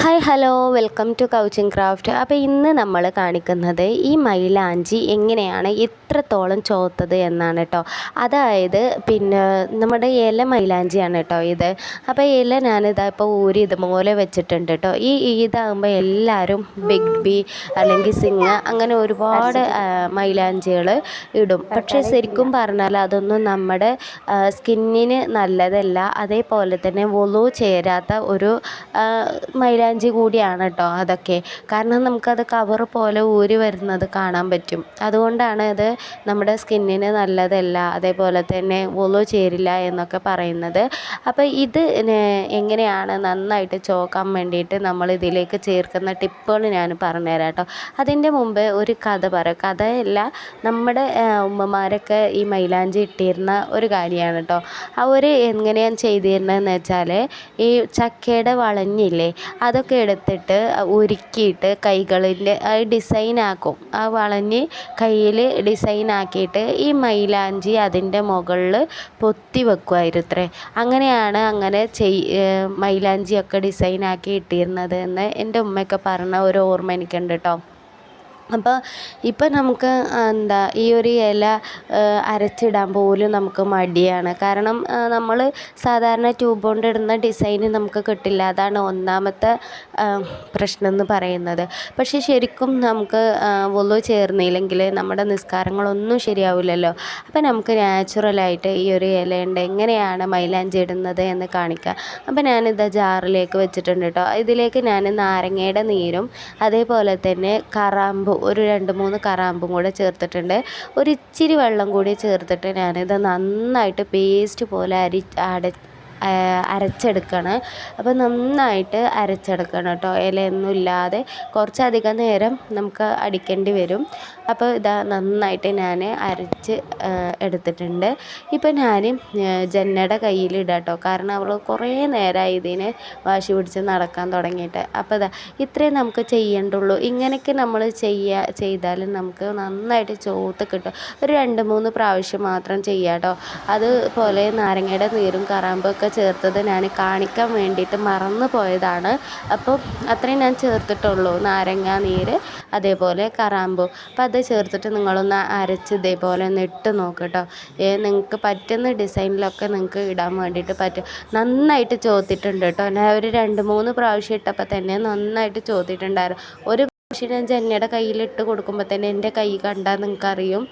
Hi hello welcome to coaching craft. അപ്പോൾ ഇന്ന് നമ്മൾ കാണിക്കുന്നത് ഈ മൈലാഞ്ചി എങ്ങനെയാണ് ഇത്രത്തോളം ചോത്തത് എന്നാണ് കേട്ടോ. അതായത് നമ്മുടെ ഇല മൈലാഞ്ചിയാണ് കേട്ടോ ഇത്. അപ്പോൾ ഇല ഞാനിതാ ഇപ്പോൾ ഊരി ഇതുപോലെ വെച്ചിട്ടുണ്ട് കേട്ടോ. ഇതാകുമ്പോൾ എല്ലാവരും ബിഗ് ബി അല്ലെങ്കിൽ സിംഗ് അങ്ങനെ ഒരുപാട് മൈലാഞ്ചികൾ ഇടും. പക്ഷേ ശരിക്കും പറഞ്ഞാൽ അതൊന്നും നമ്മുടെ സ്കിന്നിന് നല്ലതല്ല. അതേപോലെ തന്നെ വുളു ചേരാത്ത ഒരു മൈലാഞ്ചി കൂടിയാണ് കേട്ടോ അതൊക്കെ. കാരണം നമുക്കത് കവർ പോലെ ഊരി വരുന്നത് കാണാൻ പറ്റും. അതുകൊണ്ടാണ് ഇത് നമ്മുടെ സ്കിന്നിന് നല്ലതല്ല, അതേപോലെ തന്നെ വുളു ചേരില്ല എന്നൊക്കെ പറയുന്നത്. അപ്പോൾ ഇത് എങ്ങനെയാണ് നന്നായിട്ട് ചോക്കാൻ വേണ്ടിയിട്ട് നമ്മൾ ഇതിലേക്ക് ചേർക്കുന്ന ടിപ്പുകൾ ഞാൻ പറഞ്ഞുതരാം കേട്ടോ. അതിൻ്റെ മുമ്പ് ഒരു കഥ പറയാം. കഥയല്ല, നമ്മുടെ ഉമ്മമാരൊക്കെ ഈ മൈലാഞ്ചി ഇട്ടിരുന്ന ഒരു കാര്യമാണ് കേട്ടോ. അവർ എങ്ങനെയാണ് ചെയ്തിരുന്നതെന്ന് വെച്ചാൽ ഈ ചക്കയുടെ വളഞ്ഞില്ലേ അതൊക്കെ എടുത്തിട്ട് ഉരുക്കിയിട്ട് കൈകളിൻ്റെ ഡിസൈനാക്കും. ആ വളഞ്ഞ് കയ്യിൽ ഡിസൈനാക്കിയിട്ട് ഈ മൈലാഞ്ചി അതിൻ്റെ മുകളിൽ പൊത്തി വെക്കുമായിരുന്നു അത്രേ. അങ്ങനെയാണ് മൈലാഞ്ചിയൊക്കെ ഡിസൈനാക്കി ഇട്ടിരുന്നത് എന്ന് എൻ്റെ ഉമ്മയൊക്കെ പറഞ്ഞ ഒരു ഓർമ്മ എനിക്കുണ്ട് കേട്ടോ. അപ്പോൾ ഇപ്പം നമുക്ക് ഈ ഒരു ഇല അരച്ചിടാൻ പോലും നമുക്ക് മടിയാണ്. കാരണം നമ്മൾ സാധാരണ ട്യൂബ് കൊണ്ട് ഇടുന്ന ഡിസൈന് നമുക്ക് കിട്ടില്ല. അതാണ് ഒന്നാമത്തെ പ്രശ്നം എന്ന് പറയുന്നത്. പക്ഷേ ശരിക്കും നമുക്ക് വുളു ചേർന്നില്ലെങ്കിൽ നമ്മുടെ നിസ്കാരങ്ങളൊന്നും ശരിയാവില്ലല്ലോ. അപ്പോൾ നമുക്ക് നാച്ചുറലായിട്ട് ഈ ഒരു ഇലയുണ്ട് എങ്ങനെയാണ് മൈലാഞ്ചി ഇടുന്നത് എന്ന് കാണിക്കാം. അപ്പോൾ ഞാനിത് ജാറിലേക്ക് വെച്ചിട്ടുണ്ട് കേട്ടോ. ഇതിലേക്ക് ഞാൻ നാരങ്ങയുടെ നീരും അതേപോലെ തന്നെ കറാമ്പും ഒരു 2-3 കറാമ്പും കൂടെ ചേർത്തിട്ടുണ്ട്. ഒരു ഇച്ചിരി വെള്ളം കൂടി ചേർത്തിട്ട് ഞാനിത് നന്നായിട്ട് പേസ്റ്റ് പോലെ അരച്ചെടുക്കണം. അപ്പോൾ നന്നായിട്ട് അരച്ചെടുക്കണം കേട്ടോ. ഇലയൊന്നും ഇല്ലാതെ കുറച്ചധികം നേരം നമുക്ക് അടിക്കേണ്ടി വരും. അപ്പോൾ ഇതാ നന്നായിട്ട് ഞാൻ അരച്ച് എടുത്തിട്ടുണ്ട്. ഇപ്പം ഞാൻ ജന്നയുടെ കയ്യിലിടാം കേട്ടോ. കാരണം അവൾ കുറേ നേരമായി ഇതിനെ വാശി പിടിച്ച് നടക്കാൻ തുടങ്ങിയിട്ട്. അപ്പോൾ ഇതാ ഇത്രയും നമുക്ക് ചെയ്യേണ്ടുള്ളൂ. ഇങ്ങനെയൊക്കെ നമ്മൾ ചെയ്താൽ നമുക്ക് നന്നായിട്ട് ചോത്ത് കിട്ടും. ഒരു 2-3 പ്രാവശ്യം മാത്രം ചെയ്യാം കേട്ടോ. അതുപോലെ നാരങ്ങയുടെ നീരും കറാമ്പൊക്കെ ചേർത്തത് ഞാൻ കാണിക്കാൻ വേണ്ടിയിട്ട് മറന്നു പോയതാണ്. അപ്പോൾ അത്രയും ഞാൻ ചേർത്തിട്ടുള്ളൂ, നാരങ്ങ നീര് അതേപോലെ കറാമ്പും. അപ്പോൾ അത് ചേർത്തിട്ട് നിങ്ങളൊന്ന് അരച്ച് ഇതേപോലെ ഒന്ന് ഇട്ട് നോക്കുക കേട്ടോ. നിങ്ങൾക്ക് പറ്റുന്ന ഡിസൈനിലൊക്കെ നിങ്ങൾക്ക് ഇടാൻ വേണ്ടിയിട്ട് പറ്റും. നന്നായിട്ട് ചോത്തിട്ടുണ്ട് കേട്ടോ. ഞാൻ ഒരു 2-3 പ്രാവശ്യം ഇട്ടപ്പോൾ തന്നെ നന്നായിട്ട് ചോത്തിട്ടുണ്ടായിരുന്നു. ഒരു പക്ഷേ ഞാൻ ജന്നയുടെ കയ്യിലിട്ട് കൊടുക്കുമ്പോൾ തന്നെ എൻ്റെ കൈ കണ്ടാൽ നിങ്ങൾക്കറിയും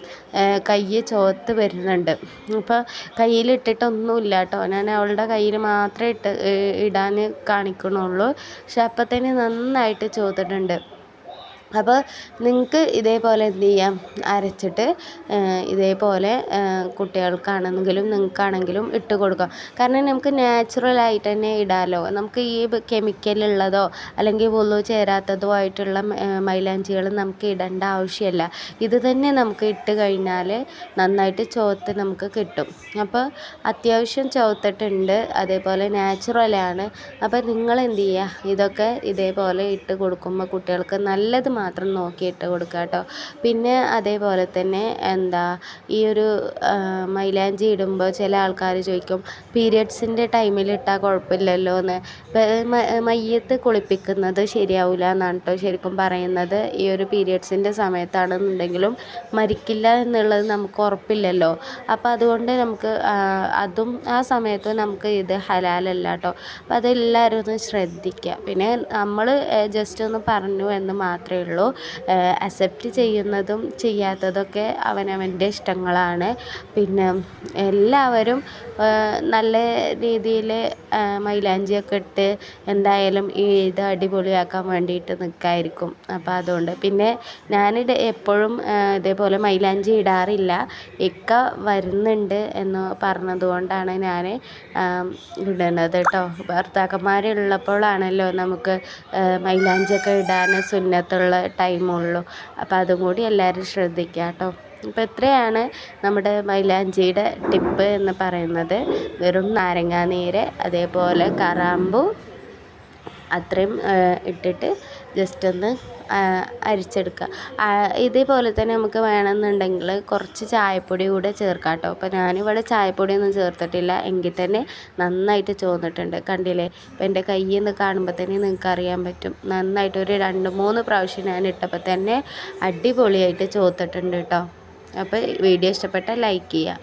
കൈ ചോത്ത് വരുന്നുണ്ട്. അപ്പോൾ കയ്യിലിട്ടിട്ടൊന്നുമില്ല കേട്ടോ. ഞാൻ അവളുടെ കയ്യിൽ മാത്രമേ ഇടാൻ കാണിക്കണുള്ളൂ. പക്ഷെ അപ്പം തന്നെ നന്നായിട്ട് ചോത്തിട്ടുണ്ട്. അപ്പോൾ നിങ്ങൾക്ക് ഇതേപോലെ എന്ത് ചെയ്യാം, അരച്ചിട്ട് ഇതേപോലെ കുട്ടികൾക്കാണെങ്കിലും നിങ്ങൾക്കാണെങ്കിലും ഇട്ട് കൊടുക്കാം. കാരണം നമുക്ക് നാച്ചുറലായിട്ട് തന്നെ ഇടാമല്ലോ. നമുക്ക് ഈ കെമിക്കലുള്ളതോ അല്ലെങ്കിൽ വുളു ചേരാത്തതോ ആയിട്ടുള്ള മൈലാഞ്ചികൾ നമുക്ക് ഇടേണ്ട ആവശ്യമില്ല. ഇത് തന്നെ നമുക്ക് ഇട്ട് കഴിഞ്ഞാൽ നന്നായിട്ട് ചോത്ത് നമുക്ക് കിട്ടും. അപ്പോൾ അത്യാവശ്യം ചോത്തിട്ടുണ്ട്, അതേപോലെ നാച്ചുറലാണ്. അപ്പോൾ നിങ്ങൾ എന്ത് ചെയ്യുക, ഇതൊക്കെ ഇതേപോലെ ഇട്ട് കൊടുക്കുമ്പോൾ കുട്ടികൾക്ക് നല്ലത് മാത്രം നോക്കിയിട്ട് കൊടുക്കുക കേട്ടോ. പിന്നെ അതേപോലെ തന്നെ ഈ ഒരു മൈലാഞ്ചി ഇടുമ്പോൾ ചില ആൾക്കാർ ചോദിക്കും പീരിയഡ്സിൻ്റെ ടൈമിൽ ഇട്ടാൽ കുഴപ്പമില്ലല്ലോ എന്ന്. മയ്യത്ത് കുളിപ്പിക്കുന്നത് ശരിയാവില്ല എന്നാണ് കേട്ടോ ശരിക്കും പറയുന്നത്. ഈ ഒരു പീരിയഡ്സിൻ്റെ സമയത്താണെന്നുണ്ടെങ്കിലും മരിക്കില്ല എന്നുള്ളത് നമുക്ക് ഉറപ്പില്ലല്ലോ. അപ്പോൾ അതുകൊണ്ട് നമുക്ക് അതും ആ സമയത്ത് നമുക്ക് ഇത് ഹലാലല്ല കേട്ടോ. അപ്പോൾ അതെല്ലാവരും ഒന്ന് ശ്രദ്ധിക്കുക. പിന്നെ നമ്മൾ ജസ്റ്റ് ഒന്ന് പറഞ്ഞു എന്ന് മാത്രമേ ഉള്ളൂ. അക്സെപ്റ്റ് ചെയ്യുന്നതും ചെയ്യാത്തതൊക്കെ അവനവൻ്റെ ഇഷ്ടങ്ങളാണ്. പിന്നെ എല്ലാവരും നല്ല രീതിയിൽ മൈലാഞ്ചിയൊക്കെ ഇട്ട് എന്തായാലും ഇത് അടിപൊളിയാക്കാൻ വേണ്ടിയിട്ട് നിൽക്കായിരിക്കും. അപ്പോൾ അതുകൊണ്ട് പിന്നെ ഞാനിത് എപ്പോഴും ഇതേപോലെ മൈലാഞ്ചി ഇടാറില്ല. ഇക്ക വരുന്നുണ്ട് എന്ന് പറഞ്ഞതുകൊണ്ടാണ് ഞാൻ ഇടുന്നത് കേട്ടോ. ഭർത്താക്കന്മാരുള്ളപ്പോഴാണല്ലോ നമുക്ക് മൈലാഞ്ചിയൊക്കെ ഇടാൻ സുന്നത്തുള്ള ടൈമുള്ളൂ. അപ്പോൾ അതും കൂടി എല്ലാവരും ശ്രദ്ധിക്കുക കേട്ടോ. അപ്പോൾ ഇത്രയാണ് നമ്മുടെ മൈലാഞ്ചിയുടെ ടിപ്പ് എന്ന് പറയുന്നത്. വെറും നാരങ്ങാനീര് അതേപോലെ കറാമ്പു അത്രയും ഇട്ടിട്ട് ജസ്റ്റ് ഒന്ന് അരിച്ചെടുക്കുക. ഇതേപോലെ തന്നെ നമുക്ക് വേണമെന്നുണ്ടെങ്കിൽ കുറച്ച് ചായപ്പൊടി കൂടെ ചേർക്കാം കേട്ടോ. അപ്പോൾ ഞാനിവിടെ ചായപ്പൊടിയൊന്നും ചേർത്തിട്ടില്ല, എങ്കിൽ തന്നെ നന്നായിട്ട് ചോന്നിട്ടുണ്ട്. കണ്ടില്ലേ? അപ്പോൾ എൻ്റെ കയ്യിൽ നിന്ന് കാണുമ്പോൾ തന്നെ നിങ്ങൾക്ക് അറിയാൻ പറ്റും. നന്നായിട്ട് ഒരു 2-3 പ്രാവശ്യം ഞാൻ ഇട്ടപ്പോൾ തന്നെ അടിപൊളിയായിട്ട് ചോത്തിട്ടുണ്ട് കേട്ടോ. അപ്പോൾ വീഡിയോ ഇഷ്ടപ്പെട്ടാൽ ലൈക്ക് ചെയ്യുക.